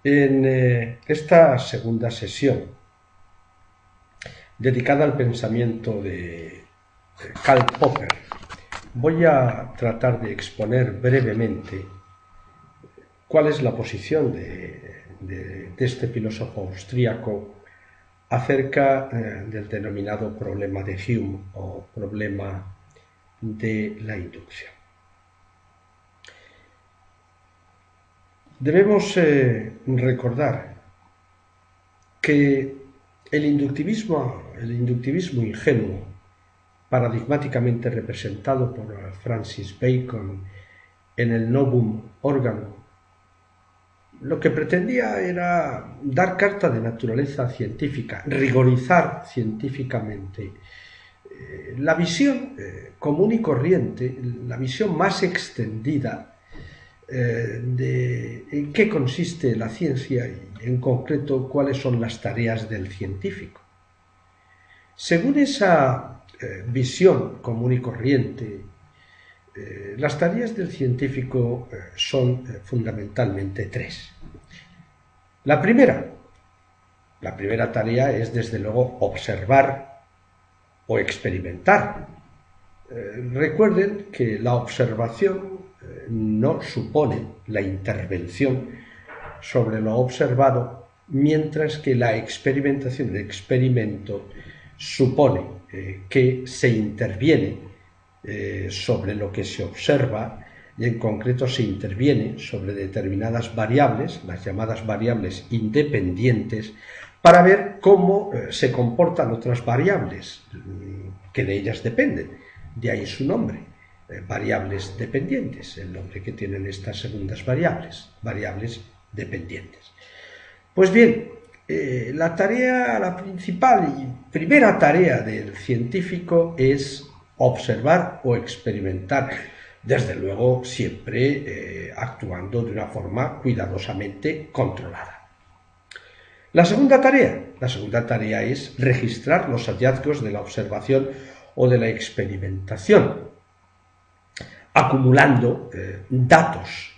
En esta segunda sesión, dedicada al pensamiento de Karl Popper, voy a tratar de exponer brevemente cuál es la posición de este filósofo austríaco acerca del denominado problema de Hume o problema de la inducción. Debemos recordar que el inductivismo ingenuo, paradigmáticamente representado por Francis Bacon en el Novum Organum, lo que pretendía era dar carta de naturaleza científica, rigorizar científicamente la visión común y corriente, la visión más extendida de en qué consiste la ciencia y, en concreto, cuáles son las tareas del científico. Según esa visión común y corriente, las tareas del científico son fundamentalmente tres. La primera tarea es, desde luego, observar o experimentar. Recuerden que la observación no supone la intervención sobre lo observado, mientras que la experimentación, el experimento, supone que se interviene sobre lo que se observa, y en concreto se interviene sobre determinadas variables, las llamadas variables independientes, para ver cómo se comportan otras variables que de ellas dependen. De ahí su nombre, variables dependientes, el nombre que tienen estas segundas variables dependientes. Pues bien, la principal y primera tarea del científico es observar o experimentar, desde luego siempre actuando de una forma cuidadosamente controlada. La segunda tarea es registrar los hallazgos de la observación o de la experimentación, acumulando datos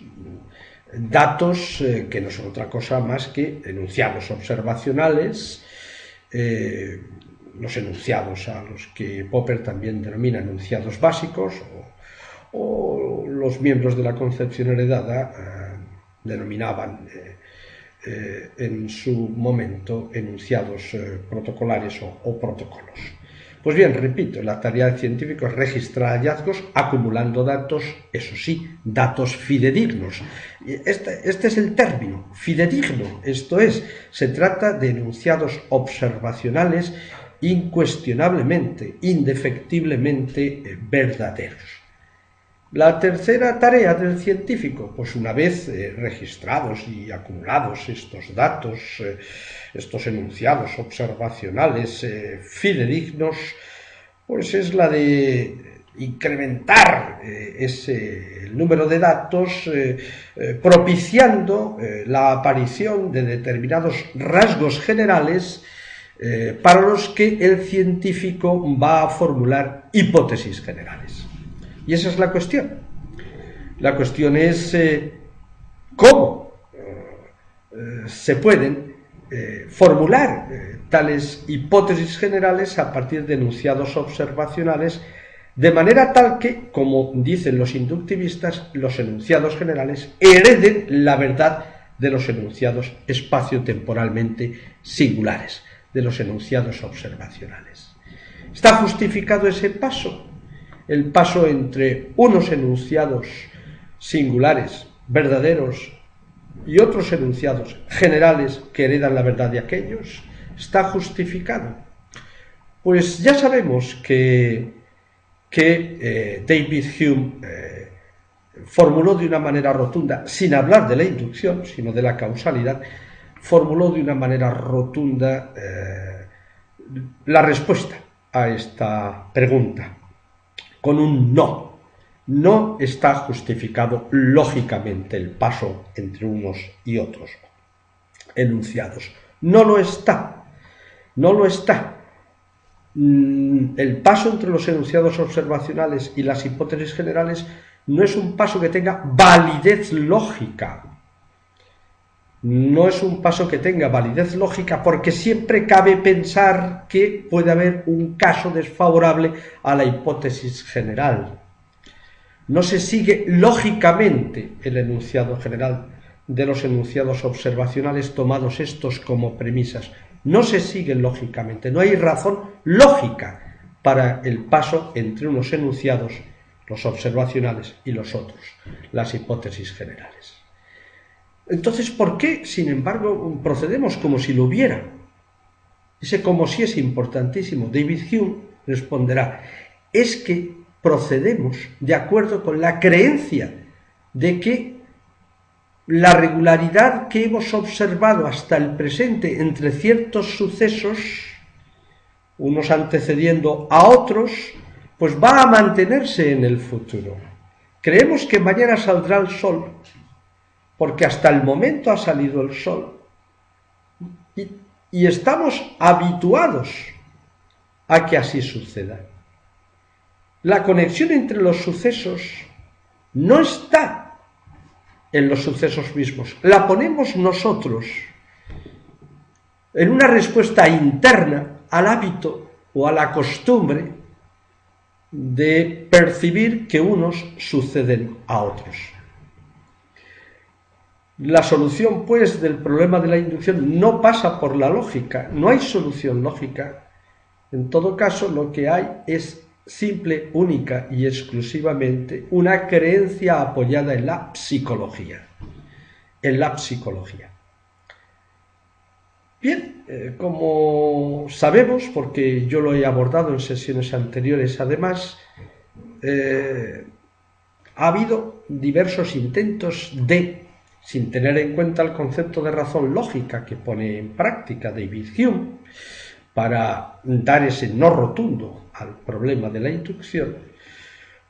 que no son otra cosa más que enunciados observacionales, los enunciados a los que Popper también denomina enunciados básicos, o los miembros de la concepción heredada denominaban en su momento enunciados protocolares o protocolos. Pues bien, repito, la tarea del científico es registrar hallazgos acumulando datos, eso sí, datos fidedignos. Este es el término, fidedigno, esto es, se trata de enunciados observacionales incuestionablemente, indefectiblemente verdaderos. La tercera tarea del científico, pues una vez registrados y acumulados estos datos, estos enunciados observacionales fidedignos, pues es la de incrementar el número de datos, propiciando la aparición de determinados rasgos generales para los que el científico va a formular hipótesis generales. Y esa es la cuestión. La cuestión es cómo se pueden formular tales hipótesis generales a partir de enunciados observacionales, de manera tal que, como dicen los inductivistas, los enunciados generales hereden la verdad de los enunciados espaciotemporalmente singulares, de los enunciados observacionales. ¿Está justificado ese paso? El paso entre unos enunciados singulares, verdaderos, y otros enunciados generales que heredan la verdad de aquellos, ¿está justificado? Pues ya sabemos que David Hume formuló de una manera rotunda, sin hablar de la inducción, sino de la causalidad, formuló de una manera rotunda la respuesta a esta pregunta, con un no. No está justificado lógicamente el paso entre unos y otros enunciados. No lo está. No lo está. El paso entre los enunciados observacionales y las hipótesis generales no es un paso que tenga validez lógica. No es un paso que tenga validez lógica porque siempre cabe pensar que puede haber un caso desfavorable a la hipótesis general. No se sigue lógicamente el enunciado general de los enunciados observacionales tomados estos como premisas. No se siguen lógicamente, no hay razón lógica para el paso entre unos enunciados, los observacionales, y los otros, las hipótesis generales. Entonces, ¿por qué, sin embargo, procedemos como si lo hubiera? Ese como si es importantísimo. David Hume responderá, es que procedemos de acuerdo con la creencia de que la regularidad que hemos observado hasta el presente entre ciertos sucesos, unos antecediendo a otros, pues va a mantenerse en el futuro. Creemos que mañana saldrá el sol, porque hasta el momento ha salido el sol, y estamos habituados a que así suceda. La conexión entre los sucesos no está en los sucesos mismos, la ponemos nosotros en una respuesta interna al hábito o a la costumbre de percibir que unos suceden a otros. La solución, pues, del problema de la inducción no pasa por la lógica, no hay solución lógica. En todo caso, lo que hay es simple, única y exclusivamente una creencia apoyada en la psicología. En la psicología. Bien, como sabemos, porque yo lo he abordado en sesiones anteriores además, ha habido diversos intentos de, sin tener en cuenta el concepto de razón lógica que pone en práctica David Hume, para dar ese no rotundo al problema de la inducción,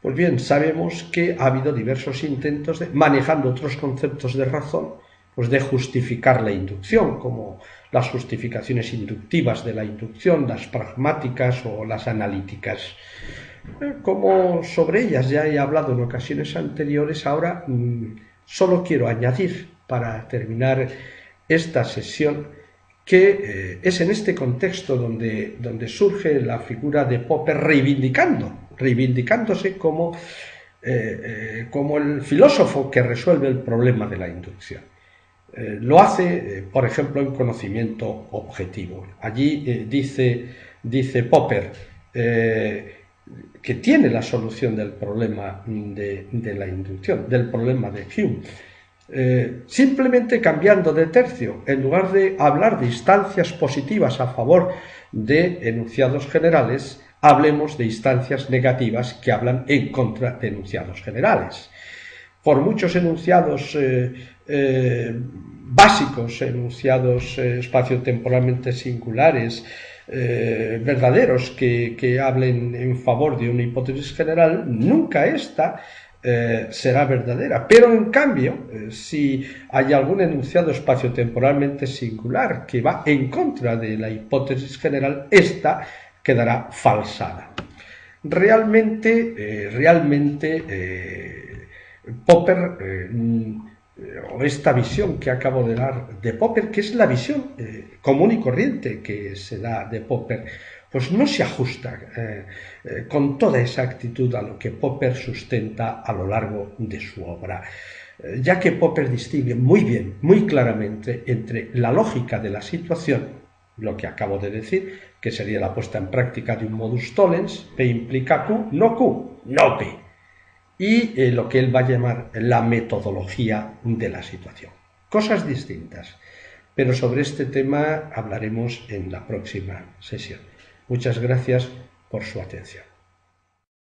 pues bien, sabemos que ha habido diversos intentos de, manejando otros conceptos de razón, pues de justificar la inducción, como las justificaciones inductivas de la inducción, las pragmáticas o las analíticas. Como sobre ellas ya he hablado en ocasiones anteriores, ahora solo quiero añadir, para terminar esta sesión, que es en este contexto donde surge la figura de Popper reivindicándose como el filósofo que resuelve el problema de la inducción. Lo hace, por ejemplo, en conocimiento objetivo. Allí dice Popper que tiene la solución del problema de la inducción, del problema de Hume. Simplemente cambiando de tercio, en lugar de hablar de instancias positivas a favor de enunciados generales, hablemos de instancias negativas que hablan en contra de enunciados generales. Por muchos enunciados básicos, enunciados espaciotemporalmente singulares, verdaderos, que hablen en favor de una hipótesis general, nunca esta será verdadera, pero en cambio, si hay algún enunciado espaciotemporalmente singular que va en contra de la hipótesis general, esta quedará falsada. Realmente Popper, o esta visión que acabo de dar de Popper, que es la visión común y corriente que se da de Popper, pues no se ajusta con toda exactitud a lo que Popper sustenta a lo largo de su obra, ya que Popper distingue muy bien, muy claramente, entre la lógica de la situación, lo que acabo de decir, que sería la puesta en práctica de un modus tollens, P implica Q, no P, y lo que él va a llamar la metodología de la situación. Cosas distintas, pero sobre este tema hablaremos en la próxima sesión. Muchas gracias por su atención.